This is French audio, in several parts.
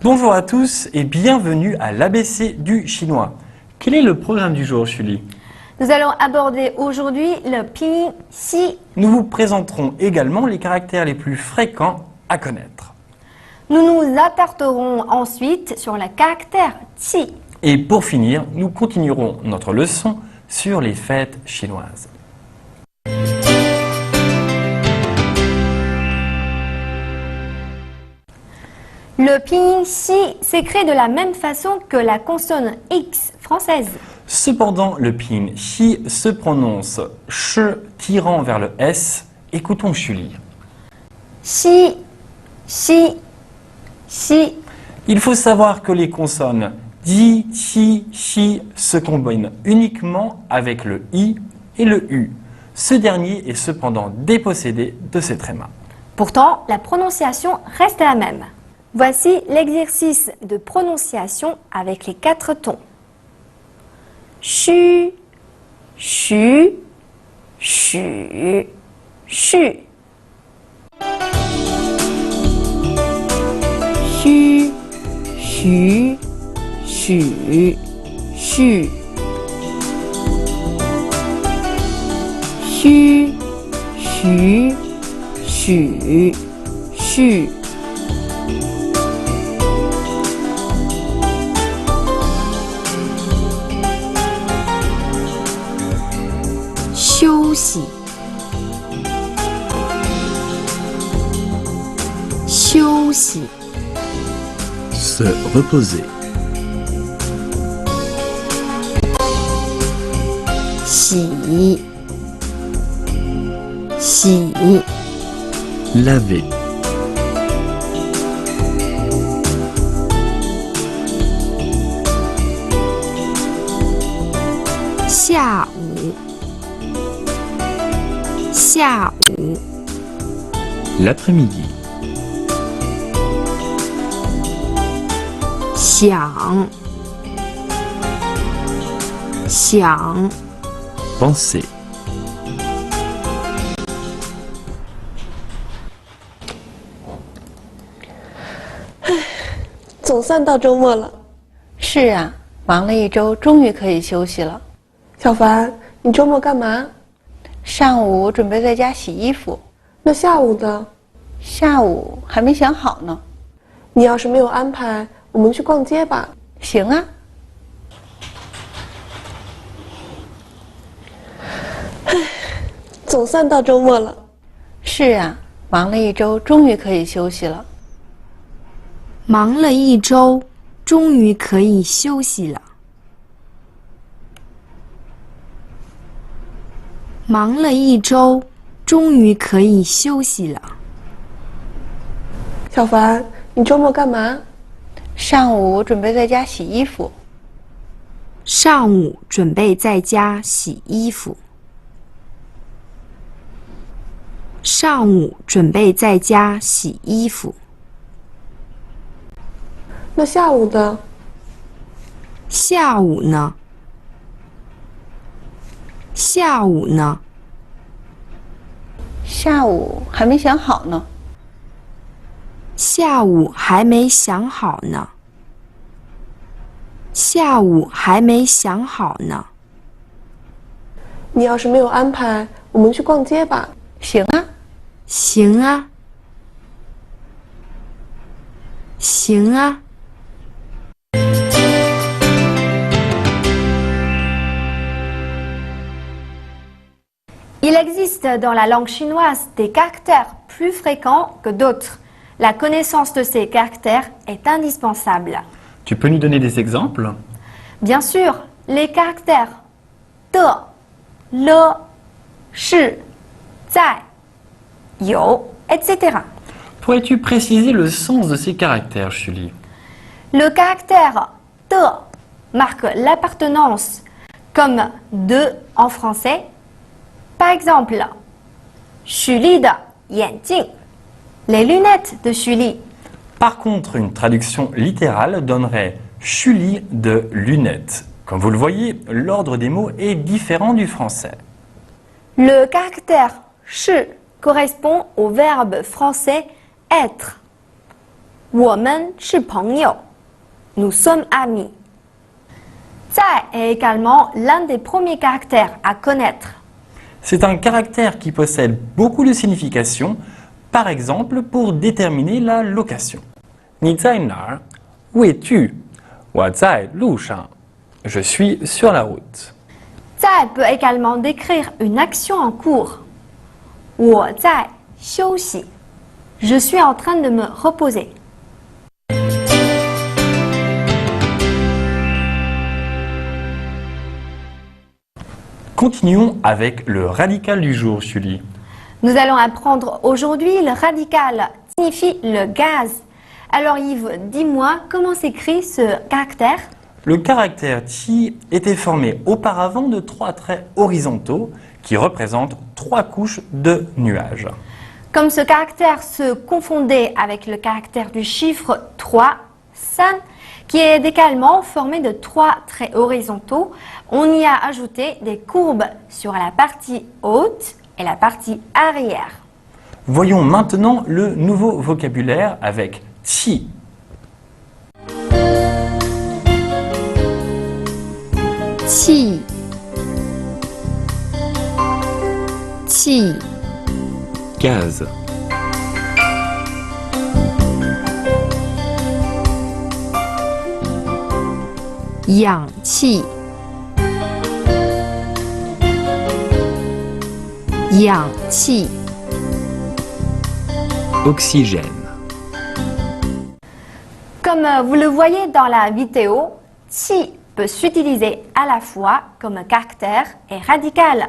Bonjour à tous et bienvenue à l'ABC du chinois. Quel est le programme du jour, Julie? Nous allons aborder aujourd'hui le pinyin xi. Nous vous présenterons également les caractères les plus fréquents à connaître. Nous nous attarderons ensuite sur le caractère qi. Et pour finir, nous continuerons notre leçon sur les fêtes chinoises. Le pinyin xi s'écrit de la même façon que la consonne X française. Cependant, le pinyin xi se prononce ch tirant vers le S. Écoutons Julie. Xi, xi, xi. Il faut savoir que les consonnes di, chi, chi se combinent uniquement avec le i et le u. Ce dernier est cependant dépossédé de ses trémas. Pourtant, la prononciation reste la même. Voici l'exercice de prononciation avec les 4 tons. Xu, xu, xu, xu. Xu, xu, xu, xu. Xu, xu, xu, xu. 休息，休息， Se reposer. 洗，洗， Laver. 下午，下午， L'après-midi. 想，想， Penser. 总算到周末了。是啊，忙了一周，终于可以休息了。小凡，你周末干嘛？上午准备在家洗衣服，那下午呢？下午还没想好呢。你要是没有安排，我们去逛街吧。行啊。总算到周末了。是啊，忙了一周，终于可以休息了。忙了一周，终于可以休息了。忙了一周，终于可以休息了。小凡，你周末干嘛？上午准备在家洗衣服，上午准备在家洗衣服。上午准备在家洗衣服。那下午呢？下午呢？下午呢？下午还没想好呢。下午还没想好呢。下午还没想好呢。你要是没有安排，我们去逛街吧。行啊。行啊。行啊。Il existe dans la langue chinoise des caractères plus fréquents que d'autres. La connaissance de ces caractères est indispensable. Tu peux nous donner des exemples? Bien sûr, les caractères de, le, shi, zai, you, etc. Pourrais-tu préciser le sens de ces caractères, Julie? Le caractère de marque l'appartenance, comme de en français. Par exemple, Julie de Yanjing, les lunettes de Julie. Par contre, une traduction littérale donnerait Julie de lunettes. Comme vous le voyez, l'ordre des mots est différent du français. Le caractère shi correspond au verbe français être. 我们是朋友 Nous sommes amis. 在 est également l'un des premiers caractères à connaître. C'est un caractère qui possède beaucoup de significations, par exemple pour déterminer la location. 你在哪儿? Où es-tu? 我在路上. Je suis sur la route. 在 peut également décrire une action en cours. 我在休息 Je suis en train de me reposer. Continuons avec le radical du jour, Julie. Nous allons apprendre aujourd'hui le radical signifie le gaz. Alors Yves, dis-moi comment s'écrit ce caractère? Le caractère Ti était formé auparavant de 3 traits horizontaux qui représentent 3 couches de nuages. Comme ce caractère se confondait avec le caractère du chiffre 3, san, qui est également formé de 3 traits horizontaux, on y a ajouté des courbes sur la partie haute et la partie arrière. Voyons maintenant le nouveau vocabulaire avec Ti. Qi. Qi. Gaz. Yang qi. Yang qi. Oxygène. Comme vous le voyez dans la vidéo, Qi peut s'utiliser à la fois comme caractère et radical.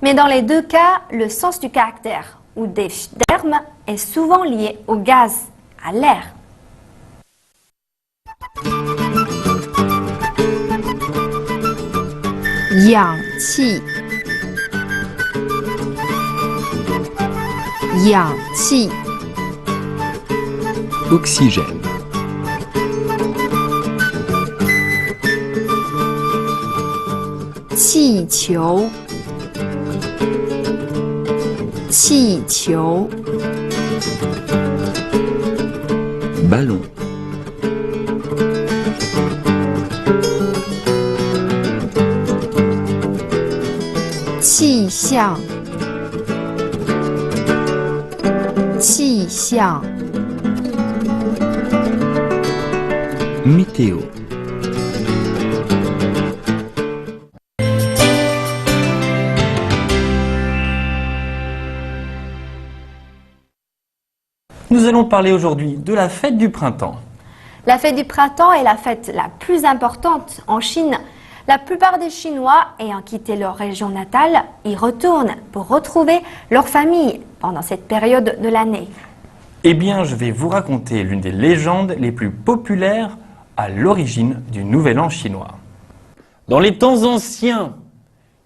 Mais dans les deux cas, le sens du caractère ou des termes est souvent lié au gaz, à l'air. Yang qi. Yang qi. Oxygène. Qi qiu. Qi qiu. Ballon. Qi xiang. Qi xiang. Météo. Nous allons parler aujourd'hui de la fête du printemps. La fête du printemps est la fête la plus importante en Chine. La plupart des Chinois ayant quitté leur région natale y retournent pour retrouver leur famille pendant cette période de l'année. Eh bien, je vais vous raconter l'une des légendes les plus populaires à l'origine du Nouvel An chinois. Dans les temps anciens,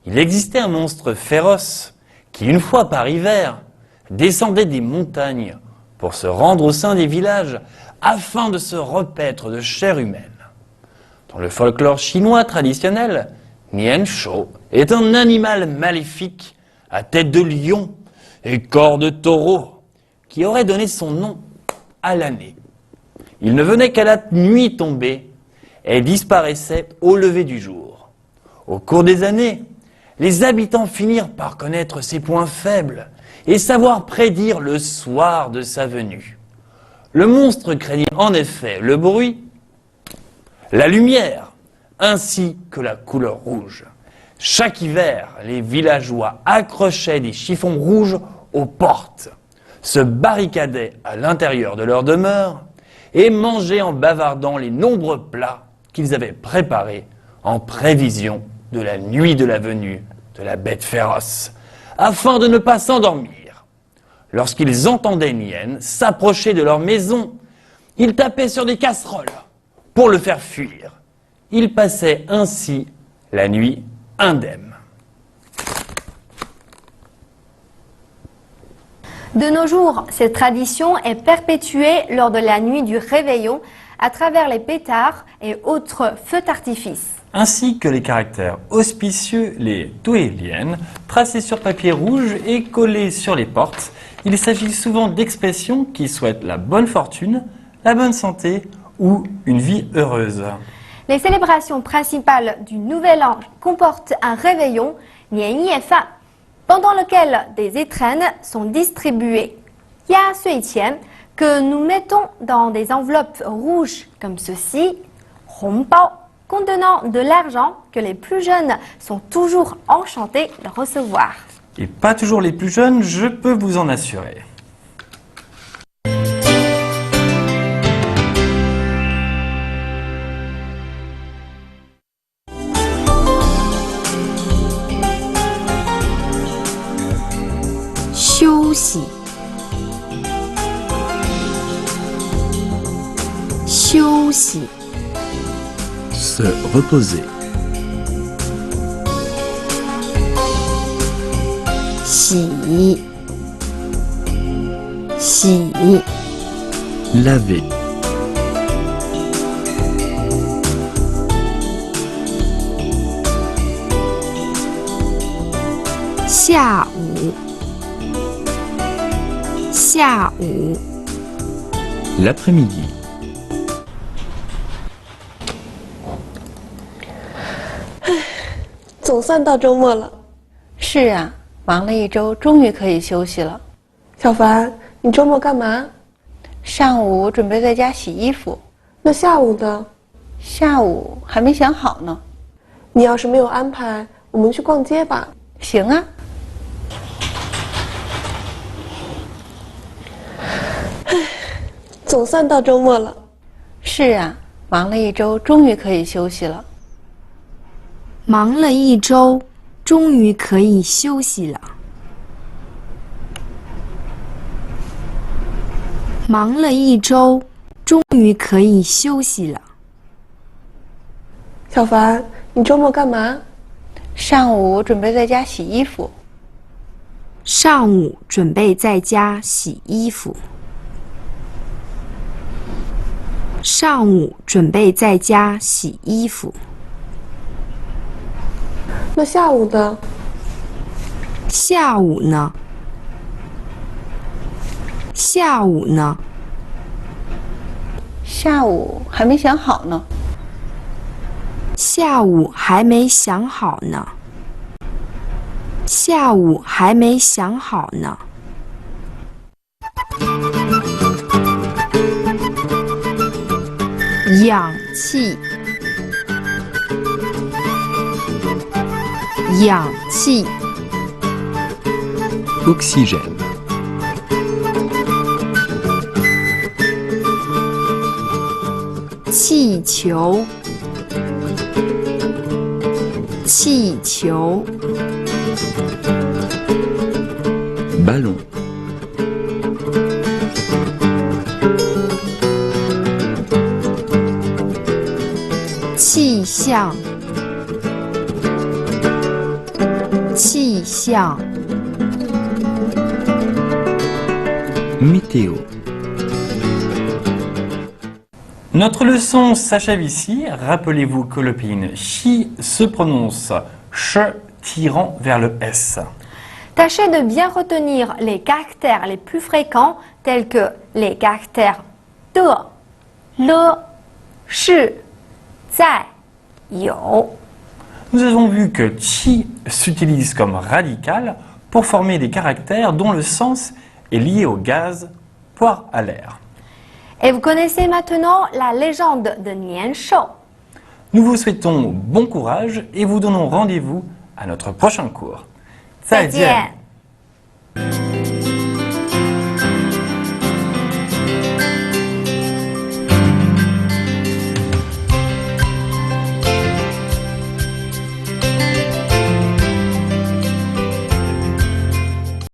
il existait un monstre féroce qui, une fois par hiver, descendait des montagnes pour se rendre au sein des villages afin de se repaître de chair humaine. Dans le folklore chinois traditionnel, Nian Shou est un animal maléfique à tête de lion et corps de taureau qui aurait donné son nom à l'année. Il ne venait qu'à la nuit tombée et disparaissait au lever du jour. Au cours des années, les habitants finirent par connaître ses points faibles et savoir prédire le soir de sa venue. Le monstre craignait en effet le bruit, la lumière, ainsi que la couleur rouge. Chaque hiver, les villageois accrochaient des chiffons rouges aux portes, se barricadaient à l'intérieur de leur demeure et mangeaient en bavardant les nombreux plats qu'ils avaient préparés en prévision de la nuit de la venue de la bête féroce, afin de ne pas s'endormir. Lorsqu'ils entendaient Nian s'approcher de leur maison, ils tapaient sur des casseroles pour le faire fuir. Ils passaient ainsi la nuit indemne. De nos jours, cette tradition est perpétuée lors de la nuit du réveillon à travers les pétards et autres feux d'artifice. Ainsi que les caractères auspicieux, les Tuelian, tracés sur papier rouge et collés sur les portes. Il s'agit souvent d'expressions qui souhaitent la bonne fortune, la bonne santé ou une vie heureuse. Les célébrations principales du Nouvel An comportent un réveillon, Nian Ye Fan, pendant lequel des étrennes sont distribuées. Ya Sui Qian, que nous mettons dans des enveloppes rouges comme ceci, Hong Bao, contenant de l'argent que les plus jeunes sont toujours enchantés de recevoir. Et pas toujours les plus jeunes, je peux vous en assurer. Xiu xi, Se reposer. xi, Laver. xia wu, L'après-midi. 总算到周末了。是啊，忙了一周，终于可以休息了。小凡，你周末干嘛？上午准备在家洗衣服，那下午呢？下午还没想好呢。你要是没有安排，我们去逛街吧。行啊。总算到周末了。是啊，忙了一周，终于可以休息了。忙了一周，终于可以休息了。忙了一周，终于可以休息了。小凡，你周末干嘛？上午准备在家洗衣服，上午准备在家洗衣服。上午准备在家洗衣服。那下午呢？下午呢？下午呢？下午还没想好呢。下午还没想好呢。下午还没想好呢。氧气，氧气， Oxygène. 气球，气球， Ballon. 气象，气象， Météo. Notre leçon s'achève ici. Rappelez-vous que le pinyin chi se prononce ch tirant vers le s. Tâchez de bien retenir les caractères les plus fréquents tels que les caractères de, le, shi, zai, you. Nous avons vu que chi s'utilise comme radical pour former des caractères dont le sens est lié au gaz, poire à l'air. Et vous connaissez maintenant la légende de Nian Shou. Nous vous souhaitons bon courage et vous donnons rendez-vous à notre prochain cours. 再见。